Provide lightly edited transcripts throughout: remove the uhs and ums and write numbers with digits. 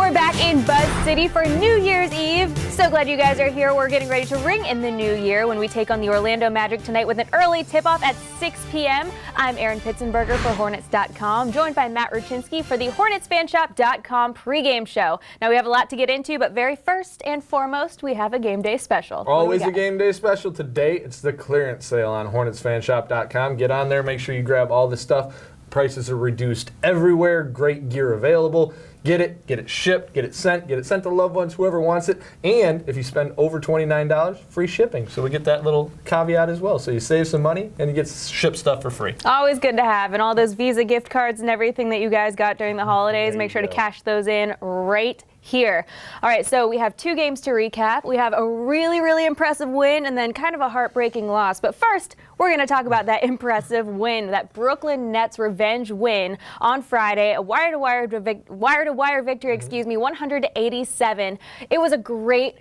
We're back in Buzz City for New Year's Eve. So glad you guys are here. We're getting ready to ring in the new year when we take on the Orlando Magic tonight with an early tip-off at 6 p.m. I'm Erin Pitzenberger for Hornets.com, joined by Matt Ruchinski for the HornetsFanshop.com pregame show. Now, we have a lot to get into, but very first and foremost, we have a game day special. Always a game day special. Today, it's the clearance sale on HornetsFanshop.com. Get on there, make sure you grab all the stuff. Prices are reduced everywhere. Great gear available. Get it shipped, get it sent to loved ones, whoever wants it. And if you spend over $29, free shipping. So we get that little caveat as well. So you save some money and you get shipped stuff for free. Always good to have. And all those Visa gift cards and everything that you guys got during the holidays, make sure to cash those in right here. All right, so we have two games to recap. We have a really, really impressive win and then kind of a heartbreaking loss. But first, we're going to talk about that impressive win, that Brooklyn Nets revenge win on Friday, a wire-to-wire victory, 100-87. It was a great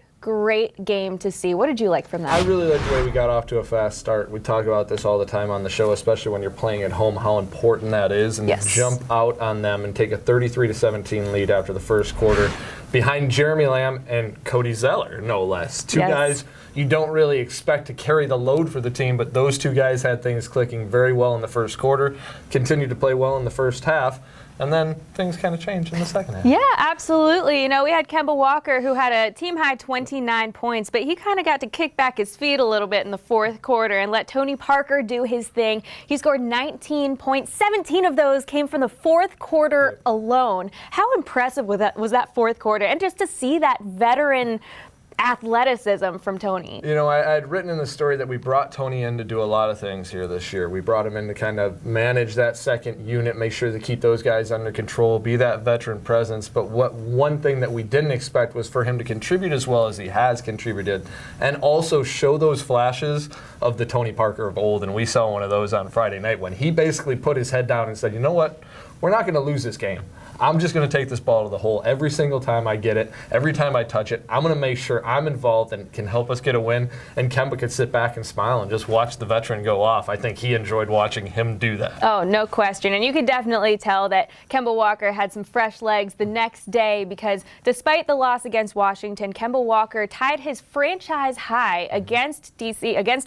game to see. What did you like from that? I really like the way we got off to a fast start. We talk about this all the time on the show, especially when you're playing at home, how important that is. And to jump out on them and take a 33-17 lead after the first quarter behind Jeremy Lamb and Cody Zeller, no less. Two guys you don't really expect to carry the load for the team, but those two guys had things clicking very well in the first quarter, continued to play well in the first half. And then things kind of changed in the second half. Yeah, absolutely. You know, we had Kemba Walker, who had a team-high 29 points, but he kind of got to kick back his feet a little bit in the fourth quarter and let Tony Parker do his thing. He scored 19 points. 17 of those came from the fourth quarter alone. How impressive was that fourth quarter? And just to see that veteran athleticism from Tony. You know, I had written in the story that we brought Tony in to do a lot of things here this year. We brought him in to kind of manage that second unit, make sure to keep those guys under control, be that veteran presence. But one thing that we didn't expect was for him to contribute as well as he has contributed and also show those flashes of the Tony Parker of old. And we saw one of those on Friday night when he basically put his head down and said, you know what, we're not going to lose this game. I'm just going to take this ball to the hole every single time I get it, every time I touch it. I'm going to make sure I'm involved and can help us get a win. And Kemba could sit back and smile and just watch the veteran go off. I think he enjoyed watching him do that. Oh, no question. And you could definitely tell that Kemba Walker had some fresh legs the next day because despite the loss against Washington, Kemba Walker tied his franchise high against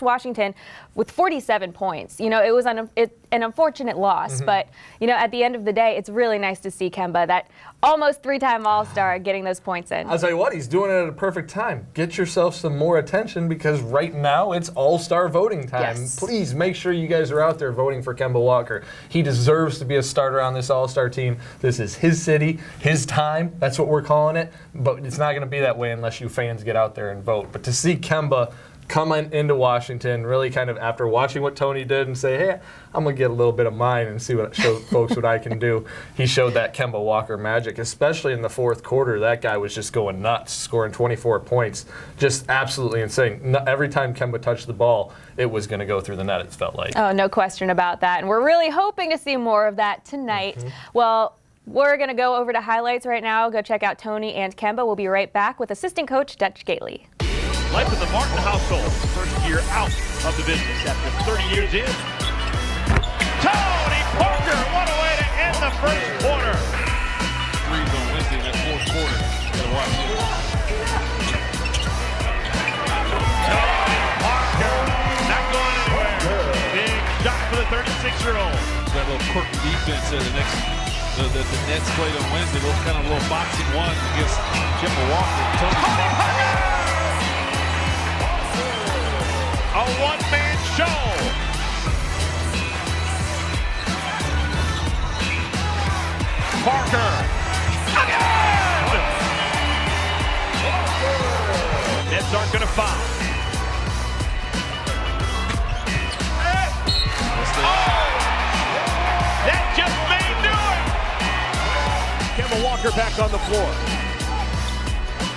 Washington with 47 points. You know, it was an unfortunate loss, but, you know, at the end of the day, it's really nice to see Kemba, that almost three-time All-Star, getting those points in. I'll tell you what, he's doing it at a perfect time. Get yourself some more attention because right now it's All-Star voting time. Yes. Please make sure you guys are out there voting for Kemba Walker. He deserves to be a starter on this All-Star team. This is his city, his time. That's what we're calling it. But it's not going to be that way unless you fans get out there and vote. But to see Kemba come into Washington, really kind of after watching what Tony did and say, hey, I'm going to get a little bit of mine and see show folks what I can do. He showed that Kemba Walker magic, especially in the fourth quarter. That guy was just going nuts, scoring 24 points. Just absolutely insane. Every time Kemba touched the ball, it was going to go through the net, it felt like. Oh, no question about that. And we're really hoping to see more of that tonight. Well, we're going to go over to highlights right now. Go check out Tony and Kemba. We'll be right back with assistant coach Dutch Gaitley. Life in the Martin household, first year out of the business after 30 years in. Tony Parker, what a way to end the first quarter. Threes on Wednesday in that fourth quarter. Gotta watch it. Tony Parker, not going anywhere. Big shot for the 36-year-old. That little quirky defense there, the Nets played on Wednesday, those kind of little boxing ones against Kemba Walker. Tony Parker. A one-man show. Parker. Again! Nets aren't going to foul. That just may do it. Kemba Walker back on the floor.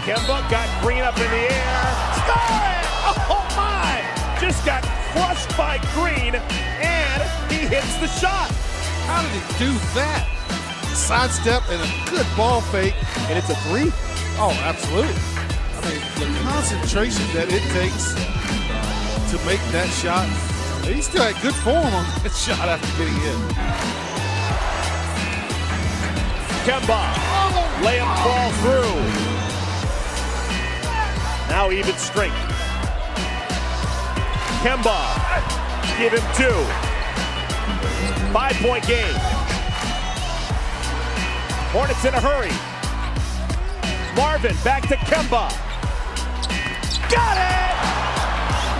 Kemba got Green up in the air. Score it! Oh my! Just got crushed by Green, and he hits the shot. How did he do that? Sidestep and a good ball fake. And it's a three? Oh, absolutely. I mean, the concentration that it takes to make that shot. He still had good form on that shot after getting hit. Kemba. Layup falls through. Now even strength. Kemba. Give him 2. 5-point game. Hornets in a hurry. Marvin back to Kemba. Got it!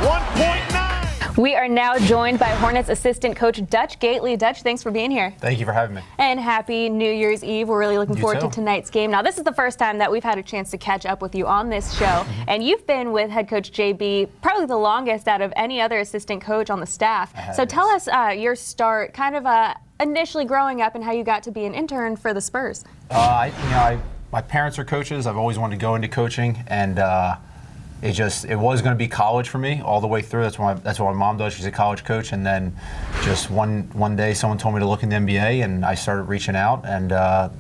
1.9. We are now joined by Hornets assistant coach Dutch Gaitley. Dutch, thanks for being here. Thank you for having me. And happy New Year's Eve. We're really looking forward to tonight's game. Now, this is the first time that we've had a chance to catch up with you on this show. And you've been with head coach JB probably the longest out of any other assistant coach on the staff. So tell us your start, kind of initially growing up and how you got to be an intern for the Spurs. My parents are coaches. I've always wanted to go into coaching, and it was going to be college for me all the way through. That's what my mom does. She's a college coach, and then just one day someone told me to look in the NBA, and I started reaching out, and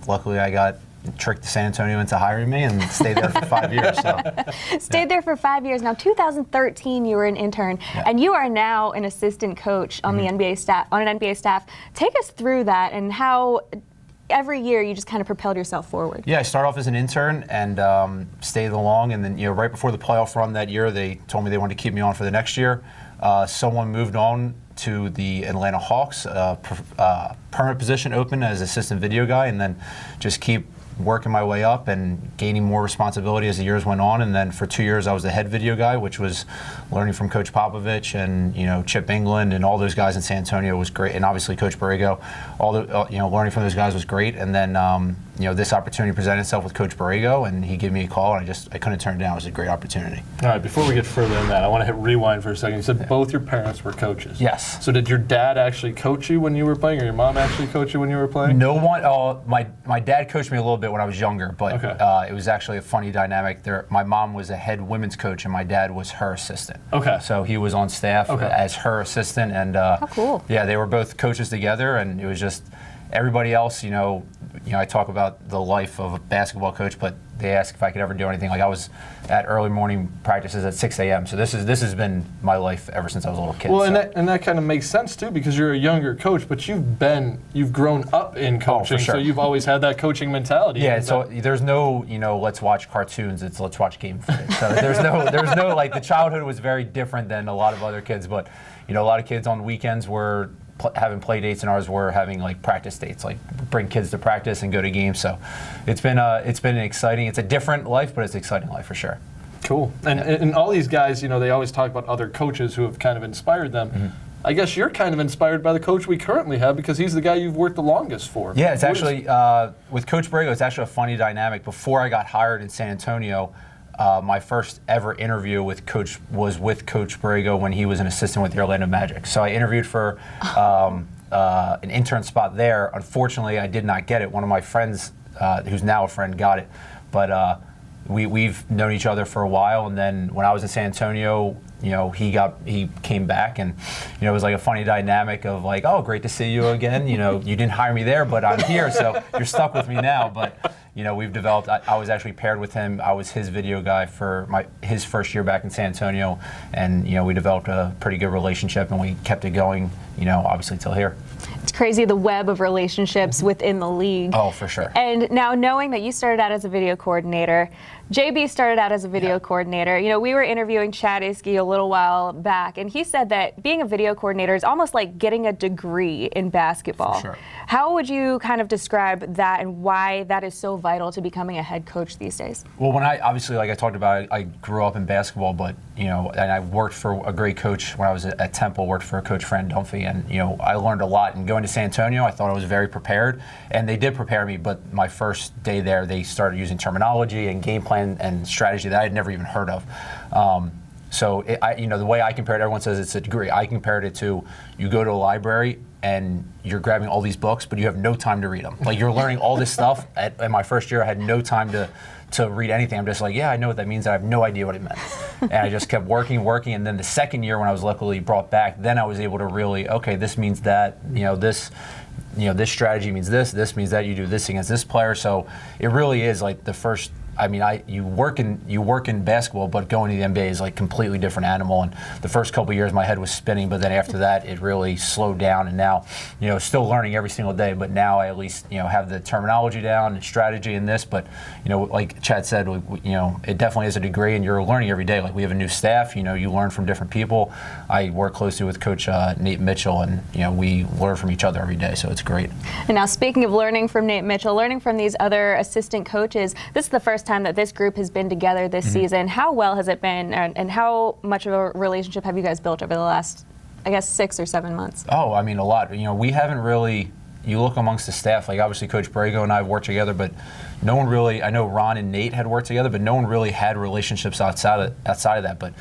luckily I got tricked San Antonio into hiring me and stayed there for 5 years. So. Stayed there for 5 years. Now, 2013, you were an intern, and you are now an assistant coach on the NBA staff. On an NBA staff, take us through that and how every year you just kind of propelled yourself forward. Yeah, I started off as an intern and stayed along, and then right before the playoff run that year, they told me they wanted to keep me on for the next year. Someone moved on to the Atlanta Hawks, permanent position open as assistant video guy, and then just keep working my way up and gaining more responsibility as the years went on. And then for 2 years I was the head video guy, which was learning from Coach Popovich and Chip England and all those guys in San Antonio was great, and obviously Coach Borrego. Learning from those guys was great. And then this opportunity presented itself with Coach Borrego, and he gave me a call, and I couldn't turn it down. It was a great opportunity. All right, before we get further in that, I want to hit rewind for a second. You said both your parents were coaches. Yes. So did your dad actually coach you when you were playing, or your mom actually coach you when you were playing? No one. My dad coached me a little bit when I was younger, but it was actually a funny dynamic. My mom was a head women's coach, and my dad was her assistant. Okay. So he was on staff as her assistant, and how cool. Yeah, they were both coaches together, and it was just everybody else. I talk about the life of a basketball coach, but they asked if I could ever do anything. Like I was at early morning practices at 6 a.m. So this has been my life ever since I was a little kid. Well, and that kind of makes sense too, because you're a younger coach, but you've grown up in coaching, for sure. So you've always had that coaching mentality. Yeah. So there's no let's watch cartoons. It's let's watch game footage. So there's no like the childhood was very different than a lot of other kids, but a lot of kids on weekends were having play dates, and ours were having like practice dates, like bring kids to practice and go to games. So it's been exciting. It's a different life, but it's an exciting life for sure. Cool. And all these guys, they always talk about other coaches who have kind of inspired them. Mm-hmm. I guess you're kind of inspired by the coach we currently have, because he's the guy you've worked the longest for. Yeah, it's actually with Coach Borrego. It's actually a funny dynamic. Before I got hired in San Antonio, my first ever interview was with Coach Borrego when he was an assistant with the Orlando Magic. So I interviewed for an intern spot there. Unfortunately, I did not get it. One of my friends, who's now a friend, got it. But we've known each other for a while. And then when I was in San Antonio, he came back, and it was like a funny dynamic of like, oh, great to see you again. You didn't hire me there, but I'm here, so you're stuck with me now. But we've developed. I was actually paired with him. I was his video guy for his first year back in San Antonio, and we developed a pretty good relationship, and we kept it going. Obviously till here. It's crazy, the web of relationships within the league. Oh, for sure. And now knowing that you started out as a video coordinator, JB started out as a video coordinator. We were interviewing Chad Iskey a little while back, and he said that being a video coordinator is almost like getting a degree in basketball. For sure. How would you kind of describe that, and why that is so vital to becoming a head coach these days? Well, when obviously, like I talked about, I grew up in basketball, but and I worked for a great coach when I was at Temple. Worked for Coach Fran Dunphy, and I learned a lot. And going to San Antonio, I thought I was very prepared, and they did prepare me. But my first day there, they started using terminology and game plan and strategy that I had never even heard of. So the way I compared, everyone says it's a degree. I compared it to you go to a library and you're grabbing all these books, but you have no time to read them. Like you're learning all this stuff. In my first year, I had no time to read anything. I'm just like, yeah, I know what that means. I have no idea what it meant. And I just kept working. And then the second year when I was luckily brought back, then I was able to really, okay, this means that, this strategy means this means that, you do this against this player. So it really is like the first I mean, you work in basketball, but going to the NBA is like completely different animal. And the first couple of years, my head was spinning, but then after that, it really slowed down. And now, still learning every single day. But now I at least have the terminology down and strategy in this. But like Chad said, it definitely is a degree, and you're learning every day. Like we have a new staff. You learn from different people. I work closely with Coach Nate Mitchell, and we learn from each other every day. So it's great. And now, speaking of learning from Nate Mitchell, learning from these other assistant coaches, this is the first time that this group has been together this season. How well has it been, and how much of a relationship have you guys built over the last, I guess, 6 or 7 months? Oh, I mean, a lot. We haven't really. You look amongst the staff, like obviously Coach Brago and I have worked together, but no one really. I know Ron and Nate had worked together, but no one really had relationships outside of that. But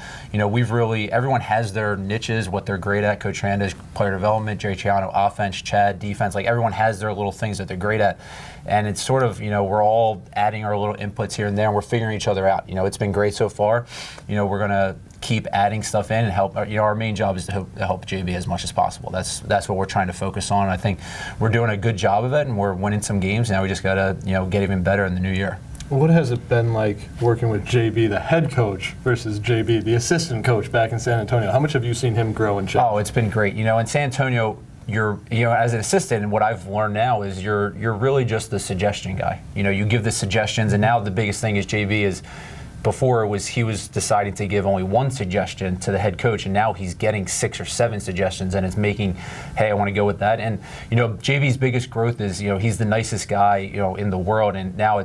we've really. Everyone has their niches, what they're great at. Coach Hernandez, player development. Jay Chiano, offense. Chad, defense. Like everyone has their little things that they're great at. And it's sort of, we're all adding our little inputs here and there, and we're figuring each other out. It's been great so far. We're going to keep adding stuff in and help. Our main job is to help JB as much as possible. That's what we're trying to focus on. I think we're doing a good job of it, and we're winning some games. Now we just got to, get even better in the new year. What has it been like working with JB, the head coach, versus JB, the assistant coach back in San Antonio? How much have you seen him grow and change? Oh, it's been great. In San Antonio, you're as an assistant, and what I've learned now is you're really just the suggestion guy. You give the suggestions, and now the biggest thing is JB is. Before he was deciding to give only one suggestion to the head coach, and now he's getting 6 or 7 suggestions, and it's making, hey, I want to go with that. And JB's biggest growth is he's the nicest guy in the world, and now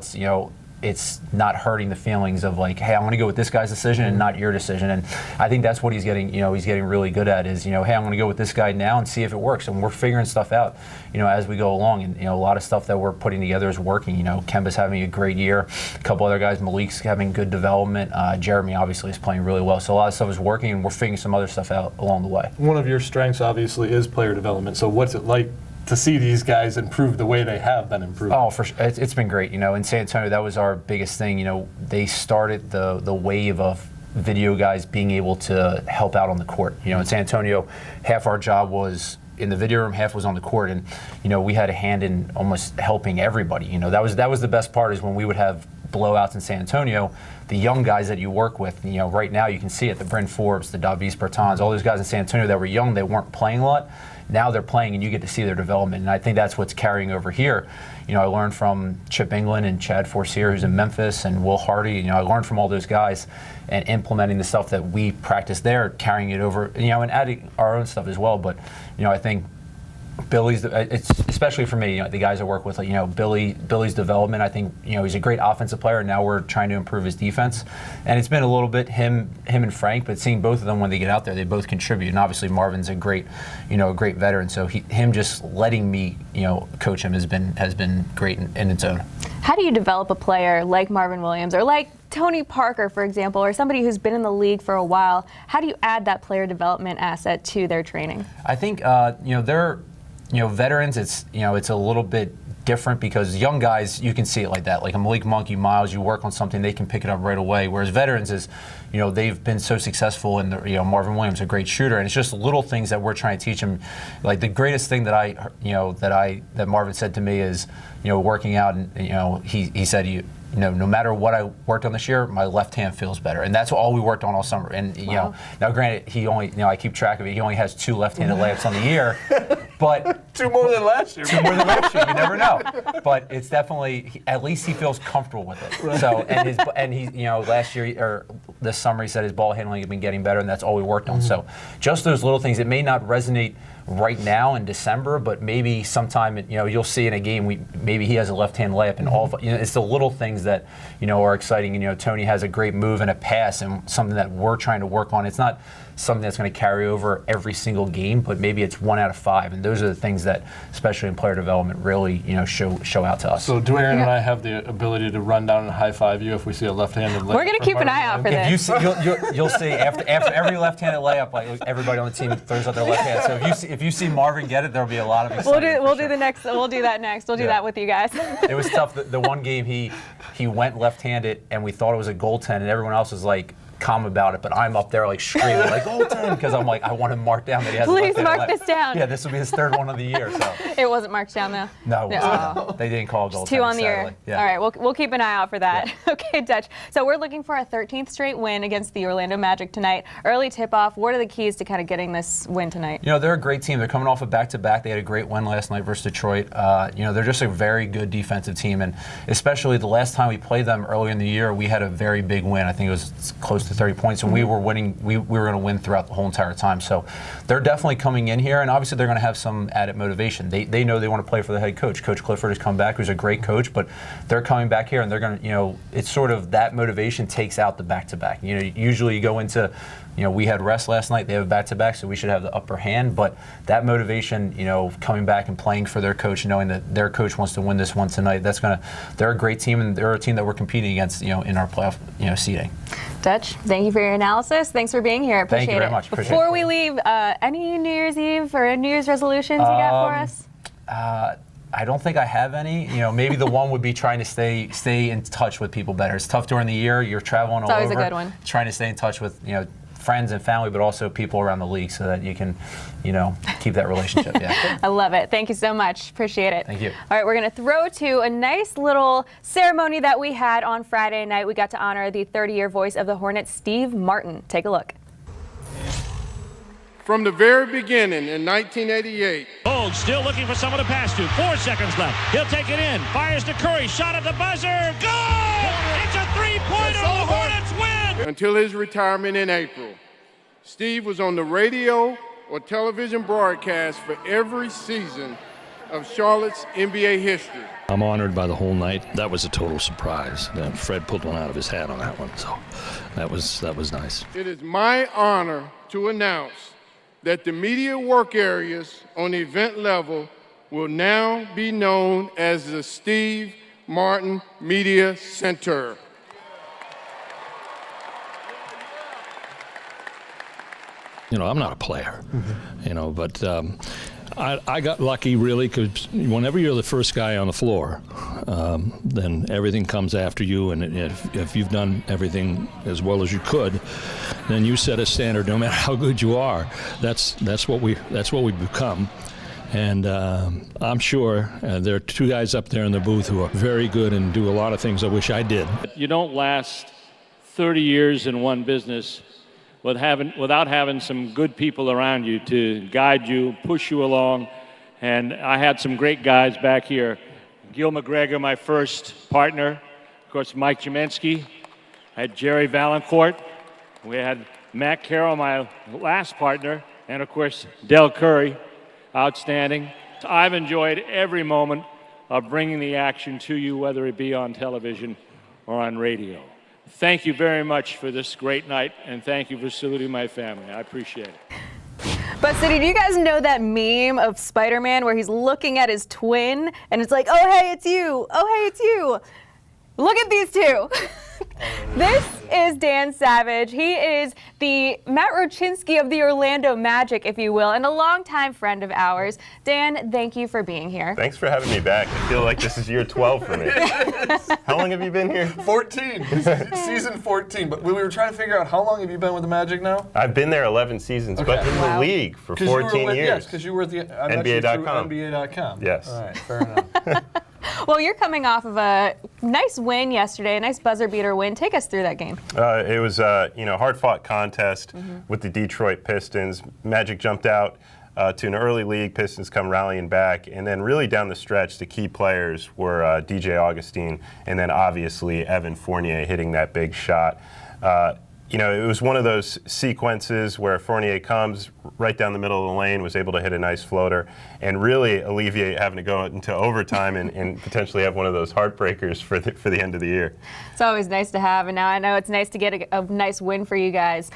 it's not hurting the feelings of like, hey, I'm going to go with this guy's decision and not your decision. And I think that's what he's getting, he's getting really good at is, hey, I'm going to go with this guy now and see if it works. And we're figuring stuff out, as we go along. And, a lot of stuff that we're putting together is working. Kemba's having a great year. A couple other guys, Malik's having good development. Jeremy obviously is playing really well. So a lot of stuff is working, and we're figuring some other stuff out along the way. One of your strengths obviously is player development. So what's it like to see these guys improve the way they have been improving? Oh, for sure. It's been great. In San Antonio, that was our biggest thing. They started the wave of video guys being able to help out on the court. In San Antonio, half our job was in the video room, half was on the court, and we had a hand in almost helping everybody. That was the best part is when we would have blowouts in San Antonio. The young guys that you work with, right now you can see it, the Bryn Forbes, the Davis Bertans, all those guys in San Antonio that were young, they weren't playing a lot. Now they're playing, and you get to see their development. And I think that's what's carrying over here. I learned from Chip England and Chad Forcier, who's in Memphis, and Will Hardy. I learned from all those guys and implementing the stuff that we practice there, carrying it over, and adding our own stuff as well. But, I think Billy's, it's especially for me, the guys I work with, Billy's development. I think, he's a great offensive player. And now we're trying to improve his defense, and it's been a little bit him and Frank. But seeing both of them when they get out there, they both contribute. And obviously Marvin's a great veteran. So him just letting me, coach him has been great in its own. How do you develop a player like Marvin Williams or like Tony Parker, for example, or somebody who's been in the league for a while? How do you add that player development asset to their training? I think they're. Veterans, it's a little bit different because young guys, you can see it like that. Like a Malik Monkey, Miles, you work on something, they can pick it up right away. Whereas veterans is, they've been so successful, and Marvin Williams, a great shooter, and it's just little things that we're trying to teach him. Like the greatest thing that Marvin said to me is, working out, and he said, no matter what I worked on this year, my left hand feels better, and that's all we worked on all summer. And now granted, he only, I keep track of it. He only has 2 left-handed layups on the year, but 2 more than last year. 2 more than last year. You never know. But it's definitely, at least he feels comfortable with it. Right. So and he last year or this summer he said his ball handling had been getting better, and that's all we worked on. So just those little things. It may not resonate right now in December, but maybe sometime you'll see in a game maybe he has a left-hand layup, and all it's the little things that are exciting. Tony has a great move and a pass, and something that we're trying to work on. It's not something that's going to carry over every single game, but maybe it's 1 out of 5, and those are the things that, especially in player development, really show out to us. So do Aaron and I have the ability to run down and high-five you if we see a left-handed layup? We're going to keep an eye out for this. You'll see after every left-handed layup, like everybody on the team throws out their left hand. So if you see Marvin get it, there'll be a lot of excitement. We'll do that next. We'll do that with you guys. It was tough. The one game he went left-handed, and we thought it was a goaltend, and everyone else was like, calm about it, but I'm up there like screaming like "Go Tim," because I'm like I want to mark down that he hasn't. Please mark this down. Yeah, this will be his third one of the year. So It wasn't marked down though. no, it wasn't. They didn't call a goal. 2 on the year. Yeah. All right, we'll keep an eye out for that. Yeah. Okay, Dutch. So we're looking for a 13th straight win against the Orlando Magic tonight. Early tip-off. What are the keys to kind of getting this win tonight? You know, they're a great team. They're coming off a back-to-back. They had a great win last night versus Detroit. You know, they're just a very good defensive team, and especially the last time we played them earlier in the year, we had a very big win. I think it was close to 30 points, and we were winning. We were going to win throughout the whole entire time. So they're definitely coming in here, and obviously they're going to have some added motivation. They know they want to play for the head coach. Coach Clifford has come back, who's a great coach, but they're coming back here, and they're going to, you know, it's sort of that motivation takes out the back-to-back. You know, usually you go into, you know, we had rest last night. They have a back-to-back, so we should have the upper hand. But that motivation, you know, coming back and playing for their coach, knowing that their coach wants to win this one tonight, they're a great team, and they're a team that we're competing against, you know, in our playoff, you know, seeding. Dutch, thank you for your analysis. Thanks for being here. Appreciate Thank you very it. much. Before we leave, any New Year's Eve or New Year's resolutions you got for us? I don't think I have any. You know, maybe the one would be trying to stay in touch with people better. It's tough during the year. You're traveling all over. It's always a good one. Trying to stay in touch with, you know, friends and family, but also people around the league, so that you can, you know, keep that relationship. Yeah. I love it. Thank you so much. Appreciate it. Thank you. All right, we're going to throw to a nice little ceremony that we had on Friday night. We got to honor the 30-year voice of the Hornets, Steve Martin. Take a look. From the very beginning in 1988. Bold still looking for someone to pass to. 4 seconds left. He'll take it in. Fires to Curry. Shot at the buzzer. Goal! It's a three-pointer. The Hornets win! Until his retirement in April. Steve was on the radio or television broadcast for every season of Charlotte's NBA history. I'm honored by the whole night. That was a total surprise. Fred pulled one out of his hat on that one, so that was nice. It is my honor to announce that the media work areas on the event level will now be known as the Steve Martin Media Center. You know, I'm not a player, you know, but I got lucky really, because whenever you're the first guy on the floor, then everything comes after you, and if you've done everything as well as you could, then you set a standard no matter how good you are. That's what we become. And I'm sure there are 2 guys up there in the booth who are very good and do a lot of things I wish I did. You don't last 30 years in one business without having some good people around you to guide you, push you along. And I had some great guys back here. Gil McGregor, my first partner. Of course, Mike Jemensky. I had Jerry Valancourt. We had Matt Carroll, my last partner. And, of course, Del Curry. Outstanding. I've enjoyed every moment of bringing the action to you, whether it be on television or on radio. Thank you very much for this great night, and thank you for saluting my family. I appreciate it. But City, do you guys know that meme of Spider-Man where he's looking at his twin and it's like, oh, hey, it's you. Oh, hey, it's you. Look at these two. This is Dan Savage. He is the Matt Roczynski of the Orlando Magic, if you will, and a longtime friend of ours. Dan, thank you for being here. Thanks for having me back. I feel like this is year 12 for me. How long have you been here? 14. Season 14. But we were trying to figure out, how long have you been with the Magic now? I've been there 11 seasons, but in the league for 14 years. Yes, because you were at the NBA.com. NBA.com. Yes. All right, fair enough. Well, you're coming off of a nice win yesterday, a nice buzzer beater win. Take us through that game. It was a hard-fought contest with the Detroit Pistons. Magic jumped out to an early lead. Pistons come rallying back, and then really down the stretch, the key players were DJ Augustine, and then obviously Evan Fournier hitting that big shot. It was one of those sequences where Fournier comes right down the middle of the lane, was able to hit a nice floater, and really alleviate having to go into overtime and potentially have one of those heartbreakers for the end of the year. It's always nice to have, and now I know it's nice to get a nice win for you guys.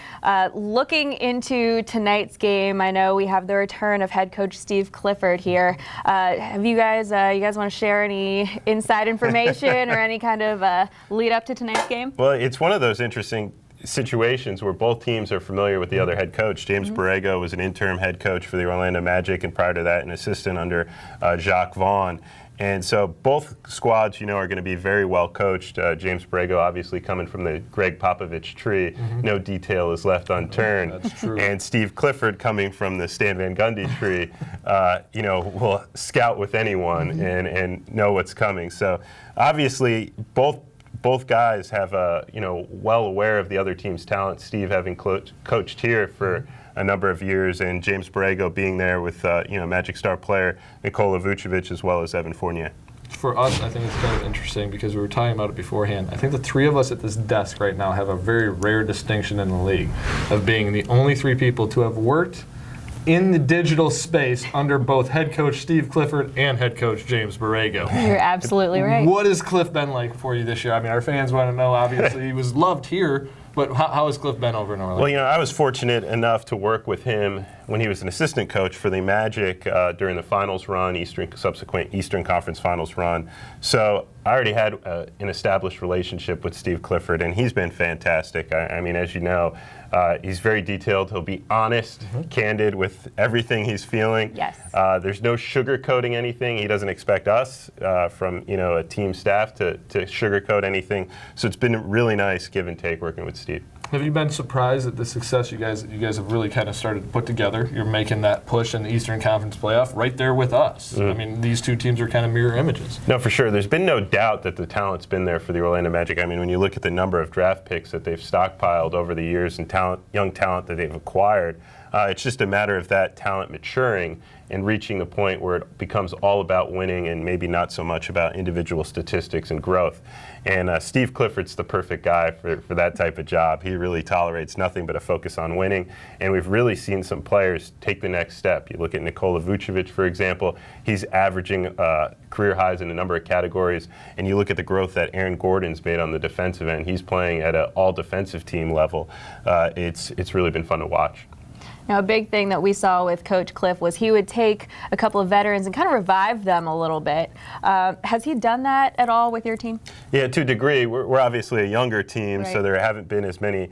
Looking into tonight's game, I know we have the return of head coach Steve Clifford here. Have you guys want to share any inside information or any kind of lead up to tonight's game? Well, it's one of those interesting situations where both teams are familiar with the other head coach. James Borrego was an interim head coach for the Orlando Magic, and prior to that, an assistant under Jacques Vaughn. And so both squads, you know, are going to be very well coached. James Borrego, obviously coming from the Greg Popovich tree, no detail is left unturned. That's true. And Steve Clifford, coming from the Stan Van Gundy tree, you know, will scout with anyone and know what's coming. So obviously both guys have, you know, well aware of the other team's talent. Steve having coached here for a number of years, and James Borrego being there with, you know, Magic star player Nikola Vucevic as well as Evan Fournier. For us, I think it's kind of interesting because we were talking about it beforehand. I think the three of us at this desk right now have a very rare distinction in the league of being the only three people to have worked in the digital space under both head coach Steve Clifford and head coach James Borrego. You're absolutely right. What has Cliff been like for you this year? I mean, our fans want to know, obviously. He was loved here, but how has Cliff been over in Orlando? Well, you know, I was fortunate enough to work with him when he was an assistant coach for the Magic during the finals run, subsequent Eastern Conference finals run. So I already had an established relationship with Steve Clifford, and he's been fantastic. I mean, as you know, he's very detailed. He'll be honest, candid with everything he's feeling. Yes. There's no sugarcoating anything. He doesn't expect us from, you know, a team staff to sugarcoat anything. So it's been really nice give and take working with Steve. Have you been surprised at the success you guys have really kind of started to put together? You're making that push in the Eastern Conference playoff right there with us. I mean, these two teams are kind of mirror images. No, for sure. There's been no doubt that the talent's been there for the Orlando Magic. I mean, when you look at the number of draft picks that they've stockpiled over the years and young talent that they've acquired, it's just a matter of that talent maturing and reaching the point where it becomes all about winning and maybe not so much about individual statistics and growth. And Steve Clifford's the perfect guy for that type of job. He really tolerates nothing but a focus on winning. And we've really seen some players take the next step. You look at Nikola Vucevic, for example. He's averaging career highs in a number of categories. And you look at the growth that Aaron Gordon's made on the defensive end. He's playing at an all-defensive team level. It's really been fun to watch. Now, a big thing that we saw with Coach Cliff was he would take a couple of veterans and kind of revive them a little bit. Has he done that at all with your team? Yeah, to a degree. We're obviously a younger team, Right. so there haven't been as many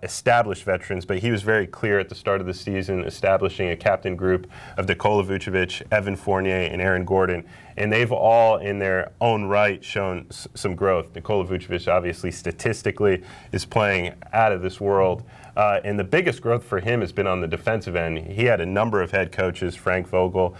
established veterans, but he was very clear at the start of the season establishing a captain group of Nikola Vucevic, Evan Fournier, and Aaron Gordon, and they've all in their own right shown some growth. Nikola Vucevic obviously statistically is playing out of this world, and the biggest growth for him has been on the defensive end. He had a number of head coaches, Frank Vogel,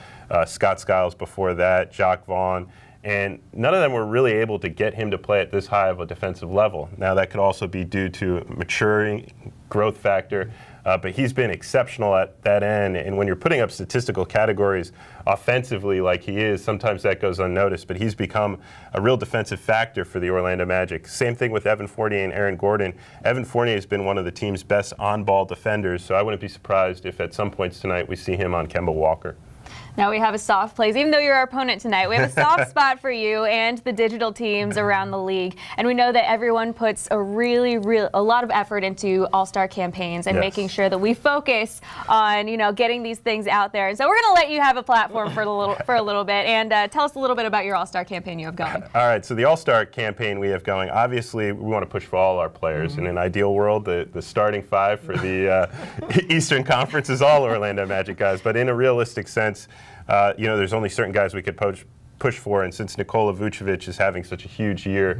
Scott Skiles before that, Jacques Vaughn, and none of them were really able to get him to play at this high of a defensive level. Now, that could also be due to maturing, growth factor, but he's been exceptional at that end. And when you're putting up statistical categories offensively like he is, sometimes that goes unnoticed, but he's become a real defensive factor for the Orlando Magic. Same thing with Evan Fournier and Aaron Gordon. Evan Fournier has been one of the team's best on-ball defenders, so I wouldn't be surprised if at some points tonight we see him on Kemba Walker. Now we have a soft place. Even though you're our opponent tonight, we have a soft spot for you and the digital teams around the league. And we know that everyone puts a lot of effort into all-star campaigns and Yes. making sure that we focus on, you know, getting these things out there. And so we're going to let you have a platform for a little bit and tell us a little bit about your all-star campaign you have going. All right, so the All-Star campaign we have going, obviously we want to push for all our players. In an ideal world, the starting five for the Eastern Conference is all Orlando Magic guys, but in a realistic sense, you know, there's only certain guys we could push for, and since Nikola Vucevic is having such a huge year,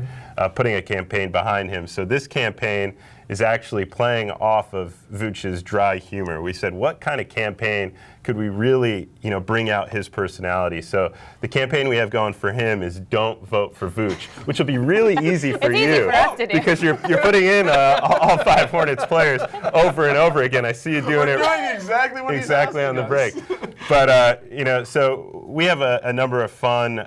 putting a campaign behind him. So this campaign is actually playing off of Vuc's dry humor. We said, what kind of campaign could we really, you know, bring out his personality? So the campaign we have going for him is "Don't Vote for Vuc," which will be really easy for It's you easy for us to do. because you're putting in all five Hornets players over and over again. I see you doing it doing exactly what he's asking on the us. break. But you know, so we have a number of fun,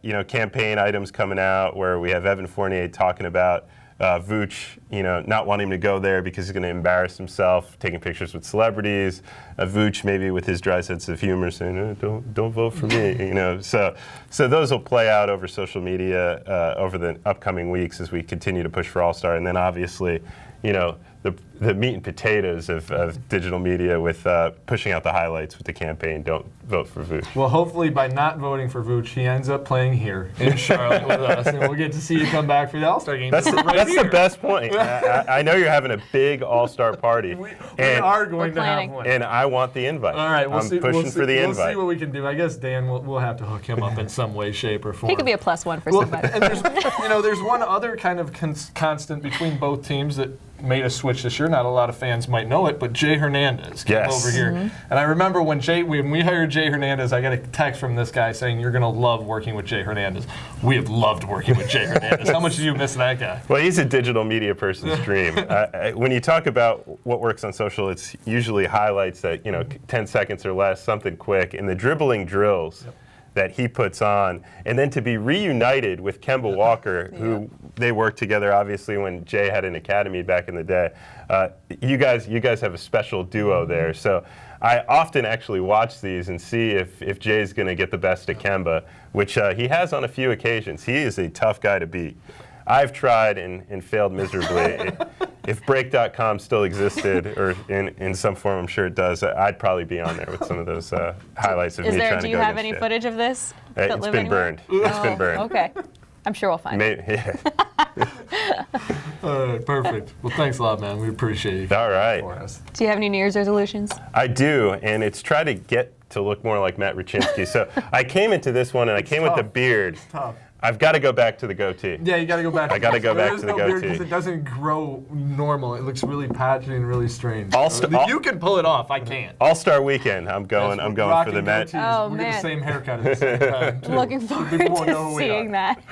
you know, campaign items coming out where we have Evan Fournier talking about Vuc, you know, not wanting to go there because he's going to embarrass himself, taking pictures with celebrities. Vuc maybe with his dry sense of humor saying, "Don't vote for me," you know. So those will play out over social media over the upcoming weeks as we continue to push for All-Star, and then obviously, you know, the meat and potatoes of digital media with pushing out the highlights with the campaign. Don't vote for Vooch. Well, hopefully by not voting for Vooch, he ends up playing here in Charlotte with us, and we'll get to see you come back for the All-Star game. That's the best point. I know you're having a big All-Star party. We are going to have one. And I want the invite. All right, I'm pushing for the invite. We'll see what we can do. I guess, Dan, we'll have to hook him up in some way, shape, or form. He could be a +1 for somebody. And there's one other kind of constant between both teams that made a switch this year. Not a lot of fans might know it, but Jay Hernandez came over here. And I remember when we hired Jay Hernandez, I got a text from this guy saying, "You're going to love working with Jay Hernandez." We have loved working with Jay Hernandez. How much do you miss that guy? Well, he's a digital media person's dream. When you talk about what works on social, it's usually highlights that, 10 seconds or less, something quick, and the dribbling drills that he puts on, and then to be reunited with Kemba Walker, who they worked together obviously when Jay had an academy back in the day. You guys have a special duo there. So I often actually watch these and see if Jay's going to get the best of Kemba, which he has on a few occasions. He is a tough guy to beat. I've tried and failed miserably. If Break.com still existed, or in some form, I'm sure it does, I'd probably be on there with some of those highlights of me trying to go Do you have any footage of this? It's been burned. It's been burned. Okay. I'm sure we'll find it. Yeah. All right, perfect. Well, thanks a lot, man. We appreciate you. All right. Do you have any New Year's resolutions? I do, and it's try to get to look more like Matt Rachinsky. So I came into this one, and I came with the beard. It's tough. I've got to go back to the goatee. Yeah, you got to go back. I got to go back to the goatee. Because it doesn't grow normal. It looks really patchy and really strange. You can pull it off. I can't. All-Star weekend. I'm going for the Met. Oh, we man. get the same haircut at the same time. Looking forward to seeing that.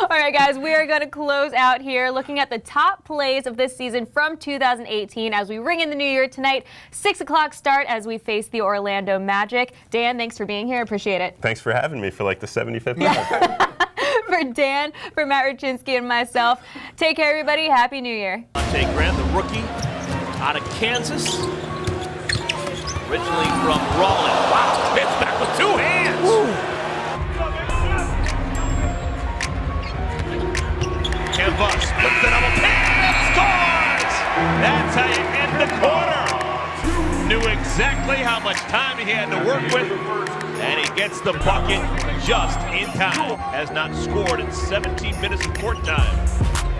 All right, guys, we are going to close out here looking at the top plays of this season from 2018 as we ring in the new year tonight. 6 o'clock start as we face the Orlando Magic. Dan, thanks for being here. Appreciate it. Thanks for having me for like the 75th time. For Dan, for Matt Rachinsky, and myself, take care, everybody. Happy New Year. Monte Graham, the rookie out of Kansas. Originally from Rollins. Wow, pitch back with 2 hands. Kemba splits the double and scores! That's how you end the quarter. Knew exactly how much time he had to work with, and he gets the bucket just in time. Has not scored in 17 minutes of court time.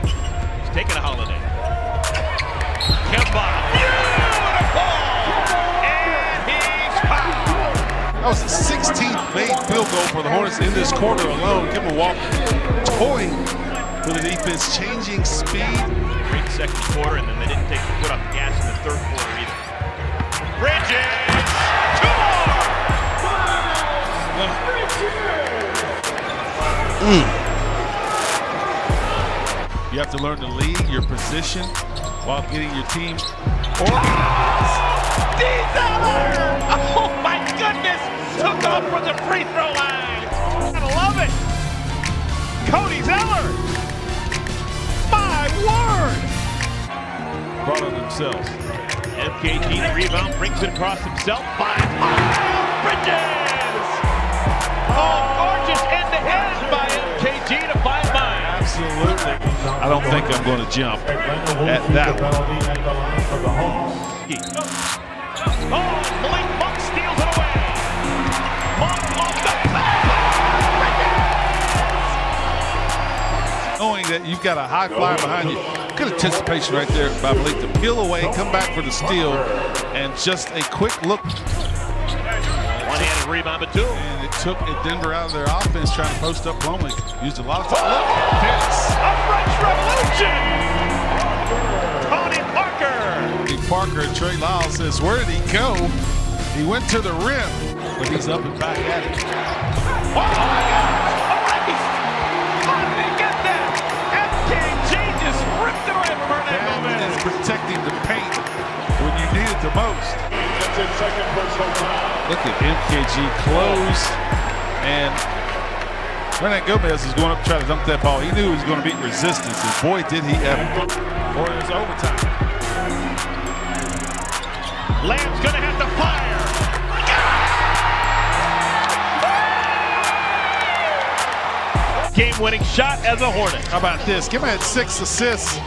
He's taking a holiday. Kemba, beautiful! And he's fouled. That was the 16th made field goal for the Hornets in this quarter alone. Kemba Walker toying with the defense, changing speed. Great second quarter, and then they didn't take the foot off the gas in the third quarter either. Bridges! 2 more! You have to learn to lead your position while getting your team organized. Zeller! Oh my goodness! Took off from the free throw line. I love it. Cody Zeller. My word! Brought on themselves. MKG the rebound, brings it across himself. By Bridges! Oh, gorgeous end-to-end by MKG to find mine. Absolutely. I don't think I'm going to jump at that one. Oh, Malik Monk steals it away. Monk off the Knowing that you've got a high flyer behind you. Good anticipation right there by Malik to peel away, come back for the steal, and just a quick look. One-handed rebound, but 2. And it took Denver out of their offense trying to post up Plumlee. Used a lot of time. Look at this. A French Revolution! Tony Parker! Parker and Trey Lyles says, where did he go? He went to the rim, but he's up and back at it. Oh my God! How did he get that? MKG just ripped it away from Hernando. That is protecting the paint when you need it the most. Look at MKG close, and Hernan Gomez is going up to try to dunk that ball. He knew he was going to meet resistance, and boy, did he ever. Or it was overtime. Lamb's going to have to fire. Game-winning shot as a Hornet. How about this? Kim had 6 assists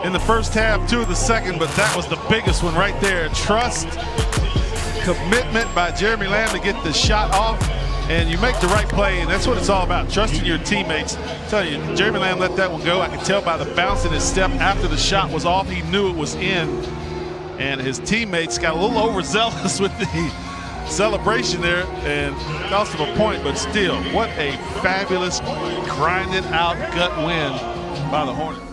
in the first half, 2 of the second, but that was the biggest one right there. Trust, commitment by Jeremy Lamb to get the shot off, and you make the right play, and that's what it's all about, trusting your teammates. I'm telling you, Jeremy Lamb let that one go. I could tell by the bounce in his step after the shot was off. He knew it was in, and his teammates got a little overzealous with the celebration there and cost him a point, but still, what a fabulous grinded out gut win by the Hornets.